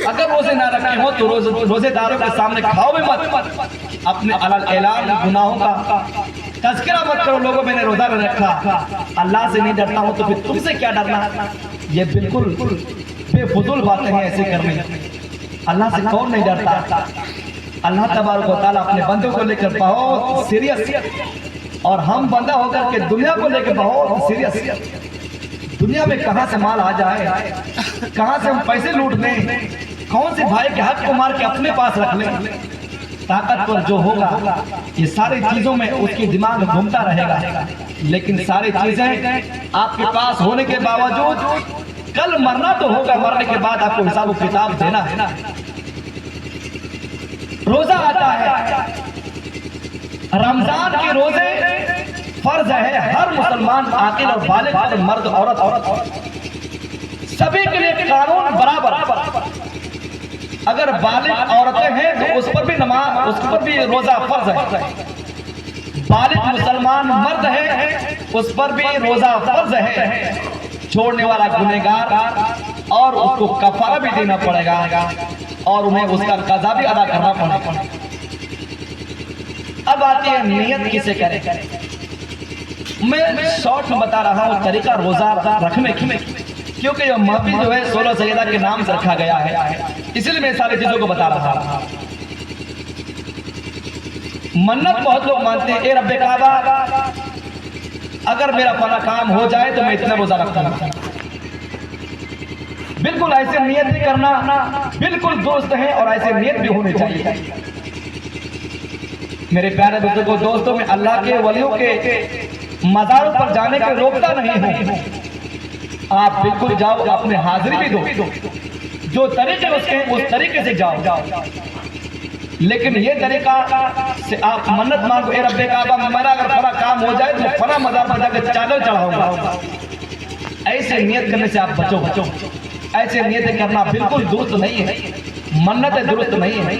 अगर रोजे ना रखे हो तो रोजेदारों के सामने खाओ भी मत, अपने ऐलान गुनाहों का तज़किरा मत करो, लोगों मैंने रोजा नहीं रखा, अल्लाह से नहीं डरता हूं तो फिर तुमसे क्या डरना। ये बिल्कुल बेफुजूल बातें हैं ऐसे करने। अल्लाह से कौन नहीं डरता। अल्लाह तबारक व तआला अपने बंदों को लेकर बहुत सीरियस, और हम बंदा होकर के दुनिया को लेकर बहुत सीरियस। दुनिया में कहां से माल आ जाए, कहां से हम पैसे लूट लें, कौन से भाई के हक को मार के अपने पास रख लें। ताकतवर जो होगा ये सारी चीजों में उसकी दिमाग में घूमता रहेगा, लेकिन सारी चीजें आपके पास होने के बावजूद कल मरना तो होगा, मरने के बाद आपको हिसाब किताब देना है। रोजा आता है, रमजान के रोजे फर्ज है हर मुसलमान आकिल और बालिग पर, मर्द औरत सभी के लिए कानून बराबर। अगर बालिग औरतें हैं तो उस पर भी नमाज, उस पर भी रोजा फर्ज है। बालिग मुसलमान मर्द है उस पर भी रोजा फर्ज है। छोड़ने वाला गुनहगार और उसको कफारा भी देना पड़ेगा और उन्हें उसका कज़ा भी अदा करना पड़ेगा। अब आती है नियत किसे करे। मैं शॉर्ट में बता रहा हूँ तरीका रोजा रखने की, क्योंकि यह महफिल जो है 16 सैयदा के नाम से रखा गया है, इसलिए मैं सारी चीजों को बता रहा हूँ। मन्नत बहुत लोग मानते हैं, ए रब्बे काबा अगर मेरा फला काम हो जाए तो मैं इतना रोजा रखूंगा। बिल्कुल ऐसे नियत ही करना बिल्कुल दुरुस्त है और ऐसे नियत भी होनी चाहिए। मेरे प्यारे बुजुर्गों दोस्तों, में अल्लाह के वलियों के मज़ारों पर जाने के रोकता नहीं हूं। आप बिल्कुल जाओ, अपने हाजिरी भी दो, जो तरीके उसके उस तरीके से जाओ, लेकिन ये तरीका से आप मन्नत मांगो, ए रब्बे काबा मेरा अगर फला काम हो जाए तो फला मज़ार पर जाकर चादर चढ़ाऊंगा। ऐसे नियत करने से आप बचो। ऐसे नियत करना बिल्कुल दुरुस्त नहीं है, मन्नत दुरुस्त नहीं है।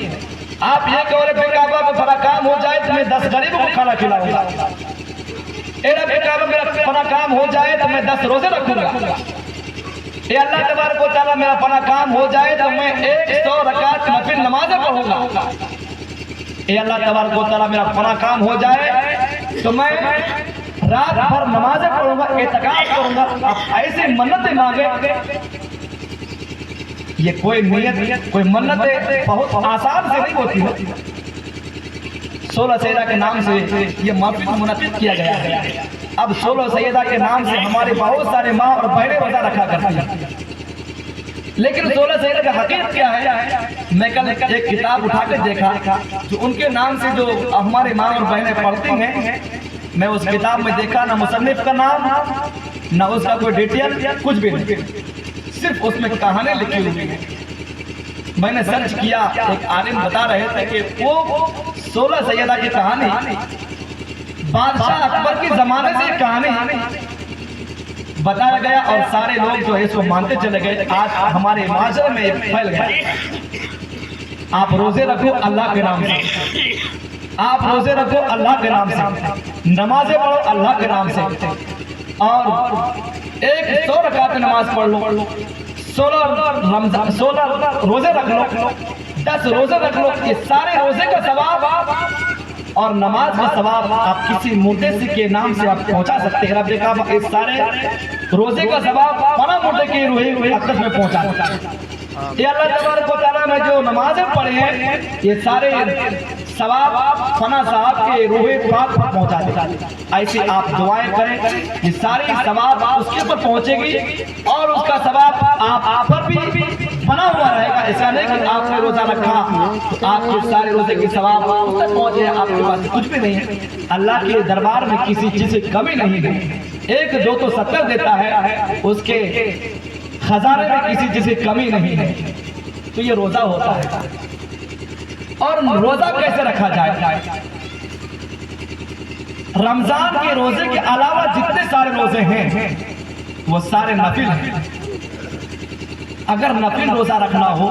आप ये कहो रब्बे काबा में फला काम हो जाए तो मैं 10 गरीबों को खाना खिलाऊंगा। ए रब्बे काबा मेरा फला काम हो जाए तो मैं 10 रोजे रखूंगा। ए अल्लाह तबारक व तआला मेरा फला काम हो जाए तो मैं 100 रकात नफिल नमाज़ें पढ़ूंगा। ए अल्लाह तबारक व तआला मेरा फला काम हो जाए तो मैं रात भर नमाज़ें पढ़ूंगा, इत्काफ करूंगा। आप ऐसे मन्नतें मांगे, ये कोई नियत कोई मन्नतें बहुत आसान से नहीं होती। 16 सैयदा के नाम से ये महफिल मुनक़िद किया गया है। अब 16 सैयदा के नाम से हमारे बहुत सारे माँ और बहनें रोजा रखा करती हैं, लेकिन 16 सैयदा का हकीकत क्या है। मैं कल एक किताब उठाकर देखा जो उनके नाम से जो हमारे माँ और बहनें पढ़ती हैं, मैं उस किताब में देखा ना मुसन्निफ का नाम ना उसका कोई डिटेल, कुछ भी नहीं, सिर्फ उसमें कहानी लिखी हुई है। मैंने सर्च किया, एक आलिम बता रहे थे कि वो 16 सैयदा की कहानी बादशाह अकबर के जमाने से कहानी बताया गया और सारे लोग जो है इसको मानते चले गए। आज हमारे माशरे में फैल गया। आप रोजे रखो अल्लाह के नाम से, आप रोजे रखो अल्लाह के नाम से, नमाजें पढ़ो अल्लाह के नाम से, और 100 रकात नमाज पढ़ लो, 16 रोजे रख लो, 10 रोजे रख लो। ये सारे रोजे का सवाब और नमाज का सवाब आप किसी मुद्दे के नाम से आप पहुंचा सकते हैं। रब्बे काबा इस सारे रोजे का सवाब फना मुद्दे के रूह अक़दस में पहुंचा। ये अल्लाह तबारक व तआला में जो नमाजें पढ़े हैं ये सारे सवाब फना साहब के रूह पाक पर पहुंचा देगा। ऐसे आप दुआएं करें, ये सारी सवाब उसके ऊपर पहुंचेगी और उसका सवाब आप पर भी बना हुआ रहेगा। ऐसा नहीं कि आपने रोजा रखा तो आपके सारे रोजे की सवाब उस तक पहुंचे, आपके पास कुछ भी नहीं है। अल्लाह के दरबार में किसी चीज की कमी नहीं है। 1 2 तो 70 देता है, उसके खजाने में किसी चीज की कमी नहीं है। तो ये रोजा होता है। और रोजा कैसे रखा जाए? रमजान के रोजे के अलावा जितने सारे रोजे हैं वो सारे नफिल हैं। अगर नफिल रोजा रखना हो,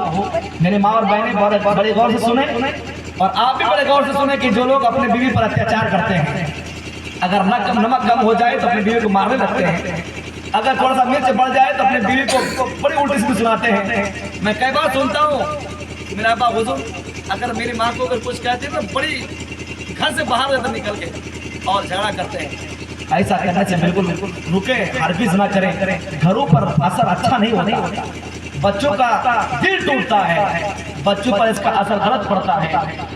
मेरे माँ और बहनें बड़े गौर से सुने और आप भी बड़े गौर से सुने कि जो लोग अपने बीवी पर अत्याचार करते हैं, अगर नमक कम हो जाए तो अपनी बीवी को मारने लगते हैं, अगर थोड़ा सा मिर्च बढ़ जाए तो अपने बीवी को बड़ी उल्टी सीधी सुनाते हैं। मैं कई बार सुनता हूँ मेरा अब्बा हुजूर अगर मेरी माँ को अगर कुछ कहते हैं तो बड़ी घर से बाहर रहते निकल के और झगड़ा करते हैं। ऐसा करने से बिल्कुल रुके, हरगिज़ ना करें। घरों पर असर अच्छा नहीं होता, बच्चों का दिल टूटता है, बच्चों पर इसका असर गलत पड़ता है।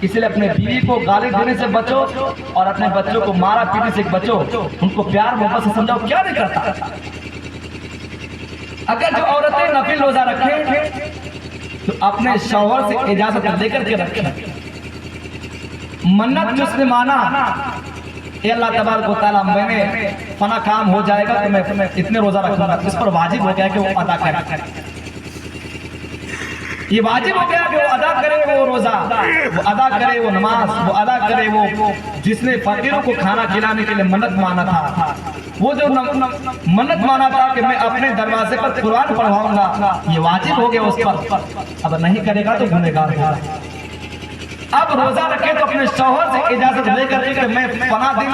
इसलिए अपने बीवी को गाली देने से बचो और अपने बच्चों को मारा पीटने से बचो। उनको प्यार मोहब्बत से समझाओ, क्या नहीं करता। अगर जो औरतें नफिल रोजा रखें तो अपने शौहर से इजाजत लेकर के रखें। मन्नत जिसने माना अल्लाह तबारक व तआला मैंने फना काम हो जाएगा तो मैं इतने रोजा रखूंगा, इस पर वाजिब हो गया कि वो अदा करे। ये वाजिब हो गया कि वो अदा करे, वो रोजा वो अदा करे, वो नमाज वो अदा करे। वो जिसने फकीरों को खाना खिलाने के लिए मन्नत माना था, वो जो मन्नत माना था कि मैं अपने दरवाजे पर कुरान पढ़वाऊंगा, ये वाजिब हो गया उस पर। अब नहीं करेगा तो गुनहगार होगा। अब रोजा रखे तो अपने शौहर से इजाजत लेकर के मैं फना दिन